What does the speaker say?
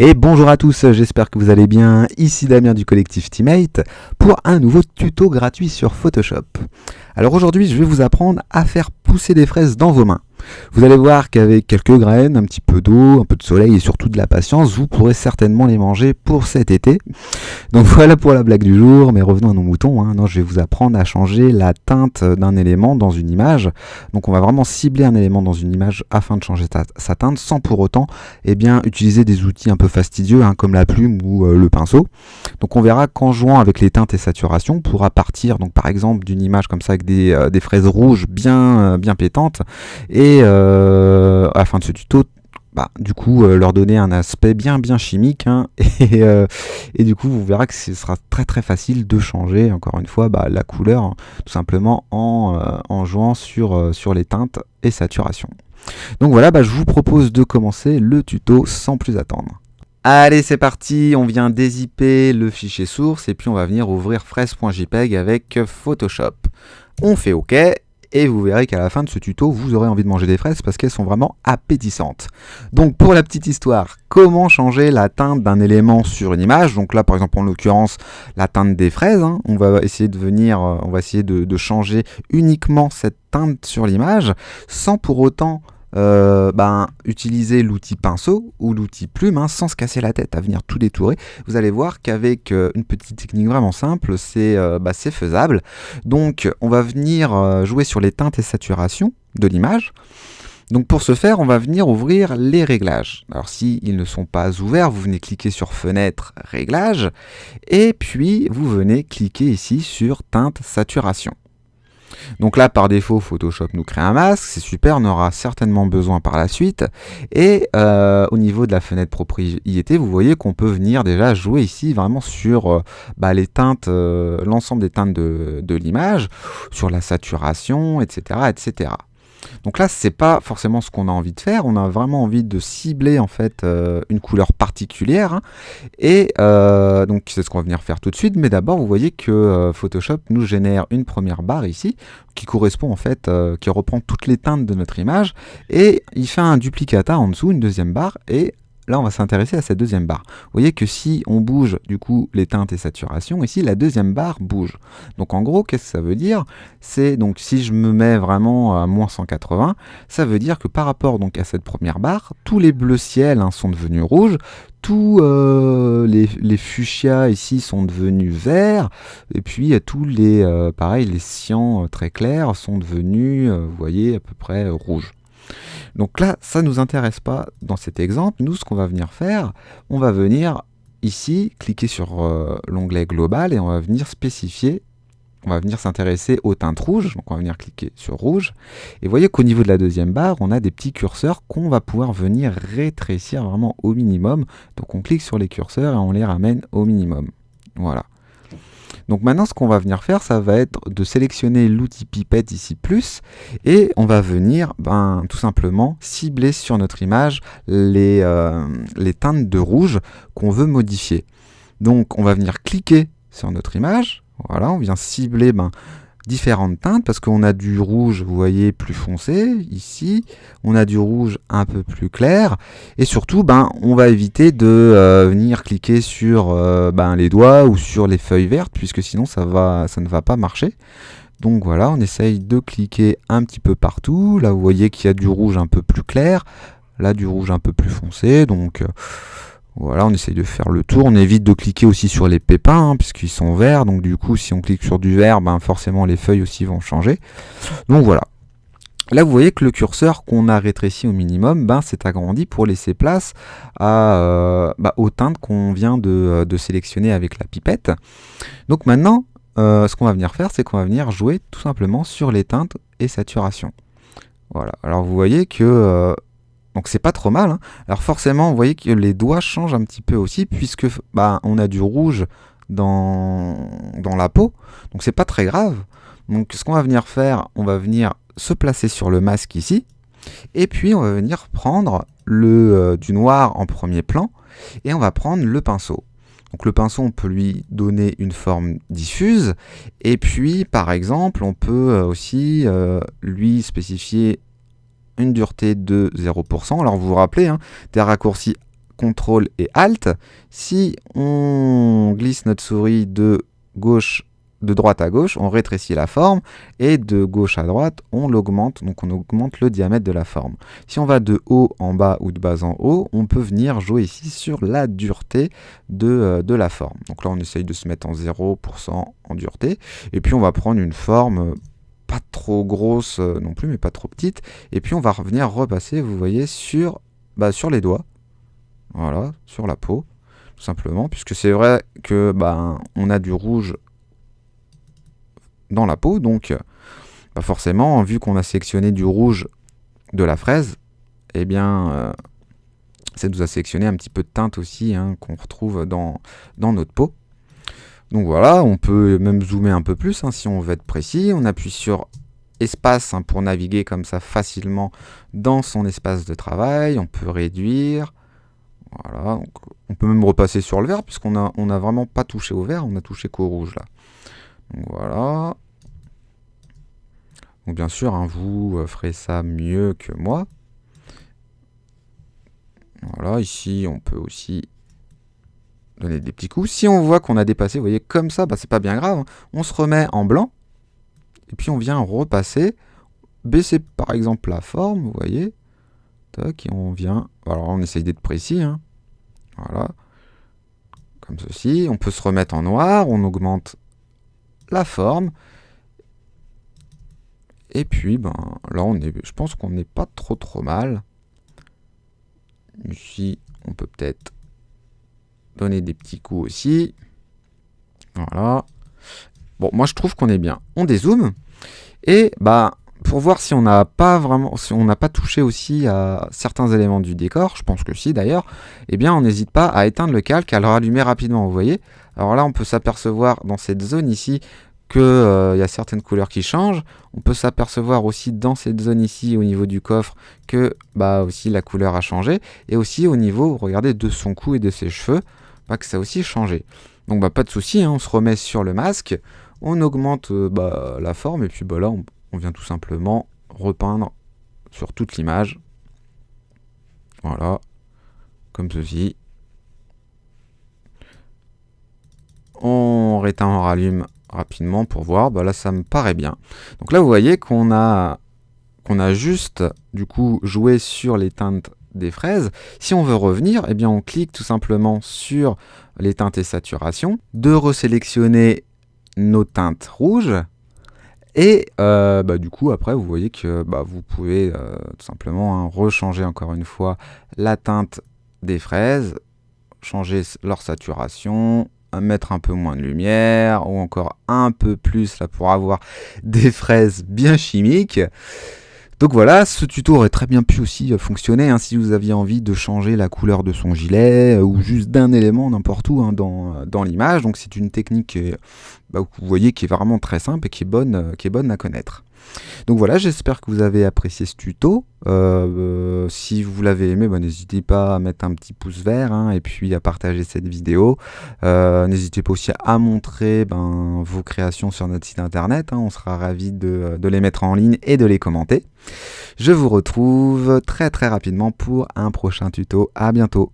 Et bonjour à tous, j'espère que vous allez bien. Ici Damien du collectif Teammate pour un nouveau tuto gratuit sur Photoshop. Alors aujourd'hui, je vais vous apprendre à faire pousser des fraises dans vos mains. Vous allez voir qu'avec quelques graines, un petit peu d'eau, un peu de soleil et surtout de la patience, vous pourrez certainement les manger pour cet été. Donc voilà pour la blague du jour, mais revenons à nos moutons. Non, je vais vous apprendre à changer la teinte d'un élément dans une image. Donc on va vraiment cibler un élément dans une image afin de changer sa teinte sans pour autant utiliser des outils un peu fastidieux comme la plume ou le pinceau. Donc on verra qu'en jouant avec les teintes et saturations, on pourra partir donc par exemple d'une image comme ça avec des fraises rouges bien pétantes et à la fin de ce tuto, leur donner un aspect bien chimique et du coup vous verrez que ce sera très facile de changer encore une fois la couleur tout simplement en jouant sur les teintes et saturations. Donc voilà, je vous propose de commencer le tuto sans plus attendre. Allez, c'est parti, on vient dézipper le fichier source et puis on va venir ouvrir fraise.jpg avec Photoshop. On fait OK. Et vous verrez qu'à la fin de ce tuto, vous aurez envie de manger des fraises parce qu'elles sont vraiment appétissantes. Donc pour la petite histoire, comment changer la teinte d'un élément sur une image? Donc là par exemple en l'occurrence la teinte des fraises, on va essayer de changer uniquement cette teinte sur l'image sans pour autant utiliser l'outil pinceau ou l'outil plume sans se casser la tête à venir tout détourer. Vous allez voir qu'avec une petite technique vraiment simple, c'est faisable. Donc on va venir jouer sur les teintes et saturations de l'image. Donc pour ce faire, on va venir ouvrir les réglages. Alors s'ils ne sont pas ouverts, vous venez cliquer sur Fenêtre, Réglages, et puis vous venez cliquer ici sur Teinte, Saturation. Donc là, par défaut, Photoshop nous crée un masque, c'est super, on aura certainement besoin par la suite. Et au niveau de la fenêtre propriété, vous voyez qu'on peut venir déjà jouer ici vraiment sur les teintes, l'ensemble des teintes de l'image, sur la saturation, etc. Donc là, c'est pas forcément ce qu'on a envie de faire, on a vraiment envie de cibler en fait une couleur particulière et donc c'est ce qu'on va venir faire tout de suite. Mais d'abord, vous voyez que Photoshop nous génère une première barre ici qui correspond en fait, qui reprend toutes les teintes de notre image et il fait un duplicata en dessous, une deuxième barre et là, on va s'intéresser à cette deuxième barre. Vous voyez que si on bouge du coup les teintes et saturations, ici la deuxième barre bouge. Donc en gros, qu'est-ce que ça veut dire? C'est donc si je me mets vraiment à moins 180, ça veut dire que par rapport donc à cette première barre, tous les bleus ciel sont devenus rouges, tous les fuchsias ici sont devenus verts, et puis tous les les cyans très clairs sont devenus, vous voyez, à peu près rouges. Donc là, ça ne nous intéresse pas dans cet exemple. Nous, ce qu'on va venir faire, on va venir ici, cliquer sur l'onglet global et on va venir spécifier, on va venir s'intéresser aux teintes rouges. Donc on va venir cliquer sur rouge. Et vous voyez qu'au niveau de la deuxième barre, on a des petits curseurs qu'on va pouvoir venir rétrécir vraiment au minimum. Donc on clique sur les curseurs et on les ramène au minimum. Voilà. Donc maintenant, ce qu'on va venir faire, ça va être de sélectionner l'outil pipette ici plus, et on va venir tout simplement cibler sur notre image les teintes de rouge qu'on veut modifier. Donc on va venir cliquer sur notre image, voilà, on vient cibler différentes teintes parce qu'on a du rouge, vous voyez, plus foncé ici, on a du rouge un peu plus clair et surtout on va éviter de venir cliquer sur les doigts ou sur les feuilles vertes puisque sinon ça ne va pas marcher. Donc voilà, on essaye de cliquer un petit peu partout. Là vous voyez qu'il y a du rouge un peu plus clair, là du rouge un peu plus foncé, donc voilà, on essaye de faire le tour, on évite de cliquer aussi sur les pépins puisqu'ils sont verts, donc du coup si on clique sur du vert, forcément les feuilles aussi vont changer. Donc voilà. Là vous voyez que le curseur qu'on a rétréci au minimum s'est agrandi pour laisser place aux teintes qu'on vient de sélectionner avec la pipette. Donc maintenant, ce qu'on va venir faire, c'est qu'on va venir jouer tout simplement sur les teintes et saturations. Voilà, alors vous voyez que donc c'est pas trop mal. Alors forcément, vous voyez que les doigts changent un petit peu aussi, puisque on a du rouge dans la peau, donc c'est pas très grave. Donc ce qu'on va venir faire, on va venir se placer sur le masque ici, et puis on va venir prendre du noir en premier plan, et on va prendre le pinceau. Donc le pinceau, on peut lui donner une forme diffuse, et puis par exemple, on peut aussi lui spécifier une dureté de 0%. Alors vous vous rappelez, des raccourcis CTRL et ALT. Si on glisse notre souris de droite à gauche, on rétrécit la forme, et de gauche à droite, on l'augmente, donc on augmente le diamètre de la forme. Si on va de haut en bas ou de bas en haut, on peut venir jouer ici sur la dureté de la forme. Donc là, on essaye de se mettre en 0% en dureté, et puis on va prendre une forme pas trop grosse non plus, mais pas trop petite, et puis on va revenir repasser, vous voyez, sur les doigts, voilà, sur la peau, tout simplement, puisque c'est vrai que on a du rouge dans la peau, donc forcément, vu qu'on a sélectionné du rouge de la fraise, eh bien, ça nous a sélectionné un petit peu de teinte aussi, hein, qu'on retrouve dans notre peau. Donc voilà, on peut même zoomer un peu plus, hein, si on veut être précis. On appuie sur espace, hein, pour naviguer comme ça facilement dans son espace de travail. On peut réduire. Voilà, donc on peut même repasser sur le vert, puisqu'on a vraiment pas touché au vert, on a touché qu'au rouge là. Donc voilà. Donc bien sûr, hein, vous ferez ça mieux que moi. Voilà, ici on peut aussi donner des petits coups. Si on voit qu'on a dépassé, vous voyez, comme ça, c'est pas bien grave, hein. On se remet en blanc, et puis on vient repasser, baisser par exemple la forme, vous voyez, tac, et on vient, alors on essaye d'être précis, hein. Voilà, comme ceci. On peut se remettre en noir, on augmente la forme, et puis là je pense qu'on n'est pas trop mal. Ici on peut peut-être donner des petits coups aussi, voilà. Bon, moi je trouve qu'on est bien. On dézoome, et pour voir si on n'a pas touché aussi à certains éléments du décor, je pense que si d'ailleurs, eh bien on n'hésite pas à éteindre le calque, à le rallumer rapidement, vous voyez. Alors là on peut s'apercevoir dans cette zone ici que y a certaines couleurs qui changent. On peut s'apercevoir aussi dans cette zone ici au niveau du coffre que aussi la couleur a changé, et aussi au niveau, regardez, de son cou et de ses cheveux, que ça a aussi changé. Donc pas de souci, hein, on se remet sur le masque, on augmente la forme, et puis là on vient tout simplement repeindre sur toute l'image. Voilà, comme ceci. On réteint, on rallume rapidement pour voir. Là ça me paraît bien. Donc là vous voyez qu'on a juste du coup joué sur les teintes des fraises. Si on veut revenir, eh bien on clique tout simplement sur les teintes et saturation, de resélectionner nos teintes rouges, et du coup après vous voyez que vous pouvez tout simplement, hein, rechanger encore une fois la teinte des fraises, changer leur saturation, mettre un peu moins de lumière, ou encore un peu plus là pour avoir des fraises bien chimiques. Donc voilà, ce tuto aurait très bien pu aussi fonctionner, hein, si vous aviez envie de changer la couleur de son gilet, ou juste d'un élément n'importe où, hein, dans l'image. Donc c'est une technique vous voyez qui est vraiment très simple et qui est bonne à connaître. Donc voilà, j'espère que vous avez apprécié ce tuto. Si vous l'avez aimé, n'hésitez pas à mettre un petit pouce vert, hein, et puis à partager cette vidéo. N'hésitez pas aussi à montrer vos créations sur notre site internet, hein, on sera ravis de les mettre en ligne et de les commenter. Je vous retrouve très rapidement pour un prochain tuto. À bientôt.